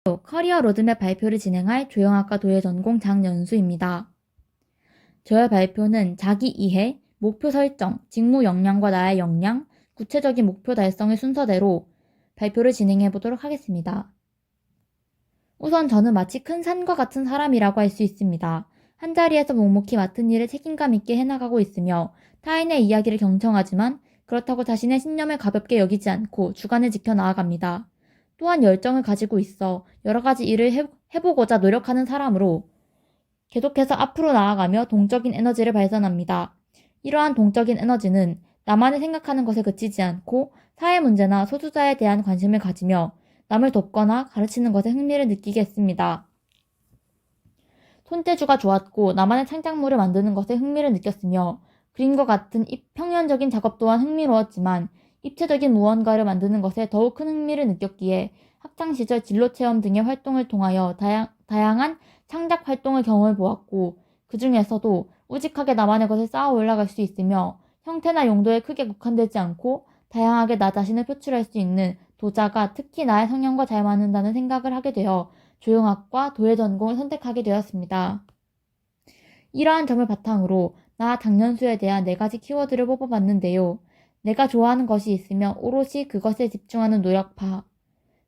커리어 로드맵 발표를 진행할 조형학과 도예전공 장연수입니다. 저의 발표는 자기 이해, 목표 설정, 직무 역량과 나의 역량, 구체적인 목표 달성의 순서대로 발표를 진행해 보도록 하겠습니다. 우선 저는 마치 큰 산과 같은 사람이라고 할 수 있습니다. 한자리에서 묵묵히 맡은 일을 책임감 있게 해나가고 있으며 타인의 이야기를 경청하지만 그렇다고 자신의 신념을 가볍게 여기지 않고 주관을 지켜 나아갑니다. 또한 열정을 가지고 있어 여러 가지 일을 해보고자 노력하는 사람으로 계속해서 앞으로 나아가며 동적인 에너지를 발산합니다. 이러한 동적인 에너지는 나만이 생각하는 것에 그치지 않고 사회 문제나 소수자에 대한 관심을 가지며 남을 돕거나 가르치는 것에 흥미를 느끼게 했습니다. 손재주가 좋았고 나만의 창작물을 만드는 것에 흥미를 느꼈으며 그림과 같은 평면적인 작업 또한 흥미로웠지만 입체적인 무언가를 만드는 것에 더욱 큰 흥미를 느꼈기에 학창시절 진로체험 등의 활동을 통하여 다양한 창작 활동을 경험해 보았고 그 중에서도 우직하게 나만의 것을 쌓아 올라갈 수 있으며 형태나 용도에 크게 국한되지 않고 다양하게 나 자신을 표출할 수 있는 도자가 특히 나의 성향과 잘 맞는다는 생각을 하게 되어 조형학과 도예전공을 선택하게 되었습니다. 이러한 점을 바탕으로 나 장년수에 대한 4가지 키워드를 뽑아봤는데요. 내가 좋아하는 것이 있으면 오롯이 그것에 집중하는 노력파,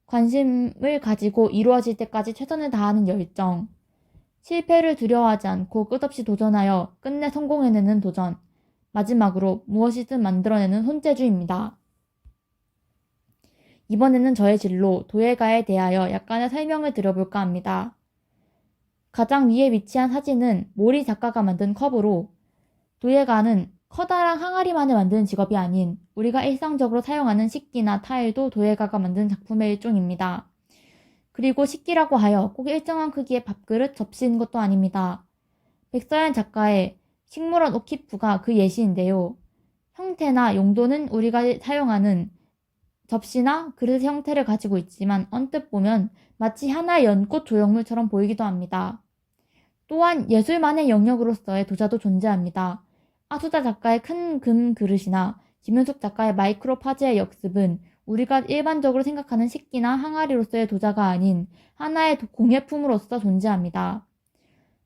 관심을 가지고 이루어질 때까지 최선을 다하는 열정, 실패를 두려워하지 않고 끝없이 도전하여 끝내 성공해내는 도전, 마지막으로 무엇이든 만들어내는 손재주입니다. 이번에는 저의 진로, 도예가에 대하여 약간의 설명을 드려볼까 합니다. 가장 위에 위치한 사진은 모리 작가가 만든 컵으로 도예가는 커다란 항아리만을 만드는 직업이 아닌 우리가 일상적으로 사용하는 식기나 타일도 도예가가 만든 작품의 일종입니다. 그리고 식기라고 하여 꼭 일정한 크기의 밥그릇, 접시인 것도 아닙니다. 백서연 작가의 식물원 오키프가 그 예시인데요. 형태나 용도는 우리가 사용하는 접시나 그릇의 형태를 가지고 있지만 언뜻 보면 마치 하나의 연꽃 조형물처럼 보이기도 합니다. 또한 예술만의 영역으로서의 도자도 존재합니다. 아수자 작가의 큰 금 그릇이나 김윤숙 작가의 마이크로 파즈의 역습은 우리가 일반적으로 생각하는 식기나 항아리로서의 도자가 아닌 하나의 공예품으로서 존재합니다.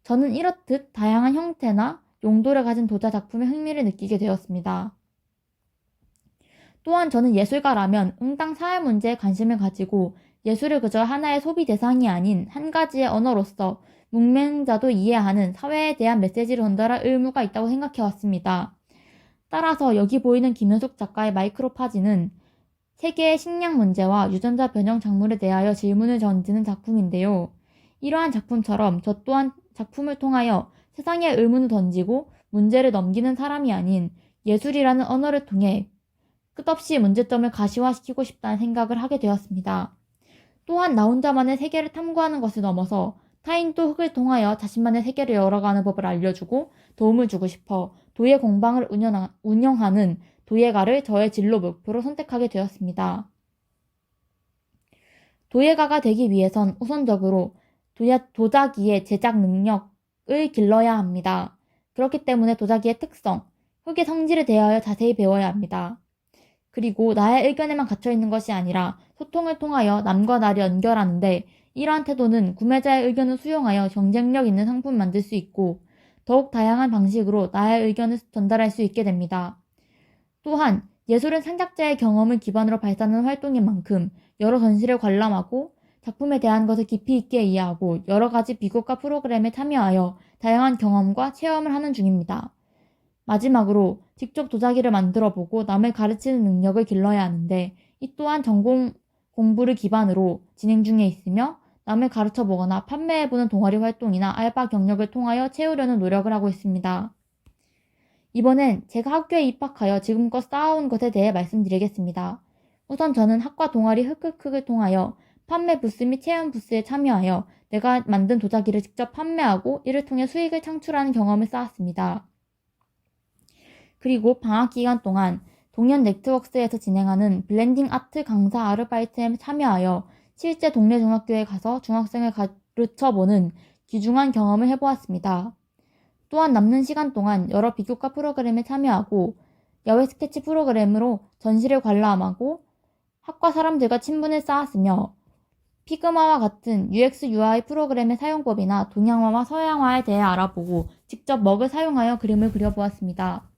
저는 이렇듯 다양한 형태나 용도를 가진 도자 작품에 흥미를 느끼게 되었습니다. 또한 저는 예술가라면 응당 사회 문제에 관심을 가지고 예술을 그저 하나의 소비 대상이 아닌 한 가지의 언어로서 문맹자도 이해하는 사회에 대한 메시지를 전달할 의무가 있다고 생각해왔습니다. 따라서 여기 보이는 김현숙 작가의 마이크로파지는 세계의 식량 문제와 유전자 변형 작물에 대하여 질문을 던지는 작품인데요. 이러한 작품처럼 저 또한 작품을 통하여 세상에 의문을 던지고 문제를 넘기는 사람이 아닌 예술이라는 언어를 통해 끝없이 문제점을 가시화시키고 싶다는 생각을 하게 되었습니다. 또한 나 혼자만의 세계를 탐구하는 것을 넘어서 타인도 흙을 통하여 자신만의 세계를 열어가는 법을 알려주고 도움을 주고 싶어 도예 공방을 운영하는 도예가를 저의 진로 목표로 선택하게 되었습니다. 도예가가 되기 위해선 우선적으로 도자기의 제작 능력을 길러야 합니다. 그렇기 때문에 도자기의 특성, 흙의 성질에 대하여 자세히 배워야 합니다. 그리고 나의 의견에만 갇혀있는 것이 아니라 소통을 통하여 남과 나를 연결하는데 이러한 태도는 구매자의 의견을 수용하여 경쟁력 있는 상품을 만들 수 있고 더욱 다양한 방식으로 나의 의견을 전달할 수 있게 됩니다. 또한 예술은 창작자의 경험을 기반으로 발산하는 활동인 만큼 여러 전시를 관람하고 작품에 대한 것을 깊이 있게 이해하고 여러 가지 비교과 프로그램에 참여하여 다양한 경험과 체험을 하는 중입니다. 마지막으로 직접 도자기를 만들어보고 남을 가르치는 능력을 길러야 하는데 이 또한 전공 공부를 기반으로 진행 중에 있으며 남을 가르쳐보거나 판매해보는 동아리 활동이나 알바 경력을 통하여 채우려는 노력을 하고 있습니다. 이번엔 제가 학교에 입학하여 지금껏 쌓아온 것에 대해 말씀드리겠습니다. 우선 저는 학과 동아리 흑흑흑을 통하여 판매 부스 및 체험 부스에 참여하여 내가 만든 도자기를 직접 판매하고 이를 통해 수익을 창출하는 경험을 쌓았습니다. 그리고 방학 기간 동안 동현 네트워크스에서 진행하는 블렌딩 아트 강사 아르바이트에 참여하여 실제 동네 중학교에 가서 중학생을 가르쳐보는 귀중한 경험을 해보았습니다. 또한 남는 시간 동안 여러 비교과 프로그램에 참여하고 야외 스케치 프로그램으로 전시를 관람하고 학과 사람들과 친분을 쌓았으며 피그마와 같은 UX UI 프로그램의 사용법이나 동양화와 서양화에 대해 알아보고 직접 먹을 사용하여 그림을 그려보았습니다.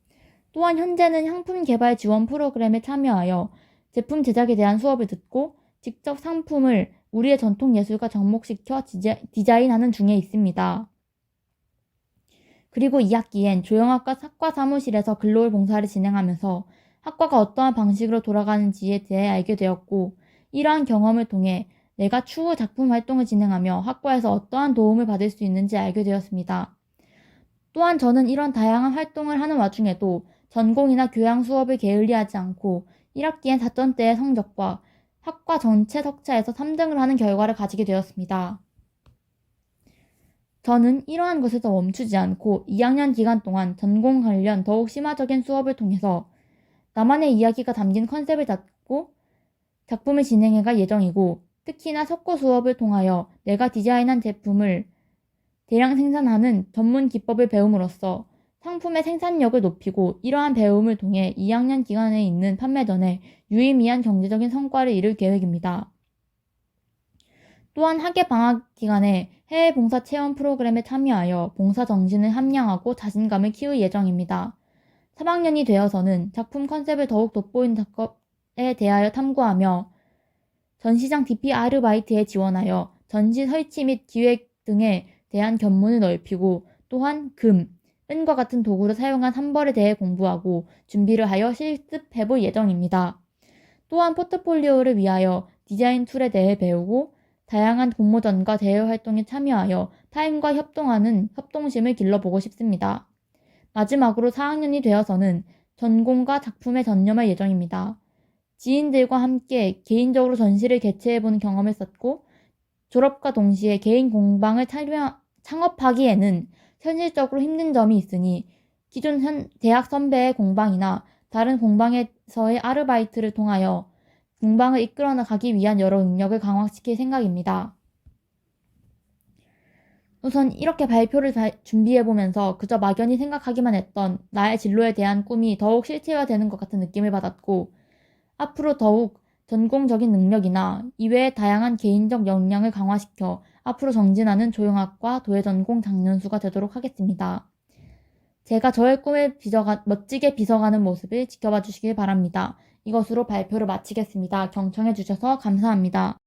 또한 현재는 상품 개발 지원 프로그램에 참여하여 제품 제작에 대한 수업을 듣고 직접 상품을 우리의 전통 예술과 접목시켜 디자인하는 중에 있습니다. 그리고 2학기엔 조형학과 학과 사무실에서 근로를 봉사를 진행하면서 학과가 어떠한 방식으로 돌아가는지에 대해 알게 되었고, 이러한 경험을 통해 내가 추후 작품 활동을 진행하며 학과에서 어떠한 도움을 받을 수 있는지 알게 되었습니다. 또한 저는 이런 다양한 활동을 하는 와중에도 전공이나 교양 수업을 게을리하지 않고 1학기엔 4점대의 성적과 학과 전체 석차에서 3등을 하는 결과를 가지게 되었습니다. 저는 이러한 것에서 멈추지 않고 2학년 기간 동안 전공 관련 더욱 심화적인 수업을 통해서 나만의 이야기가 담긴 컨셉을 잡고 작품을 진행해갈 예정이고, 특히나 석고 수업을 통하여 내가 디자인한 제품을 대량 생산하는 전문 기법을 배움으로써 상품의 생산력을 높이고, 이러한 배움을 통해 2학년 기간에 있는 판매전에 유의미한 경제적인 성과를 이룰 계획입니다. 또한 학예 방학 기간에 해외 봉사 체험 프로그램에 참여하여 봉사 정신을 함양하고 자신감을 키울 예정입니다. 3학년이 되어서는 작품 컨셉을 더욱 돋보이는 작업에 대하여 탐구하며 전시장 DP 아르바이트에 지원하여 전시 설치 및 기획 등에 대한 견문을 넓히고, 또한 금, 은과 같은 도구를 사용한 한벌에 대해 공부하고 준비를 하여 실습해볼 예정입니다. 또한 포트폴리오를 위하여 디자인 툴에 대해 배우고 다양한 공모전과 대회 활동에 참여하여 타인과 협동하는 협동심을 길러보고 싶습니다. 마지막으로 4학년이 되어서는 전공과 작품에 전념할 예정입니다. 지인들과 함께 개인적으로 전시를 개최해보는 경험을 쌓고 졸업과 동시에 개인 공방을 창업하기에는 현실적으로 힘든 점이 있으니 기존 대학 선배의 공방이나 다른 공방에서의 아르바이트를 통하여 공방을 이끌어 나가기 위한 여러 능력을 강화시킬 생각입니다. 우선 이렇게 발표를 준비해보면서 그저 막연히 생각하기만 했던 나의 진로에 대한 꿈이 더욱 실체화되는 것 같은 느낌을 받았고, 앞으로 더욱 전공적인 능력이나 이외의 다양한 개인적 역량을 강화시켜 앞으로 정진하는 조형학과 도예전공 장년수가 되도록 하겠습니다. 제가 저의 꿈을 멋지게 빚어가는 모습을 지켜봐 주시길 바랍니다. 이것으로 발표를 마치겠습니다. 경청해 주셔서 감사합니다.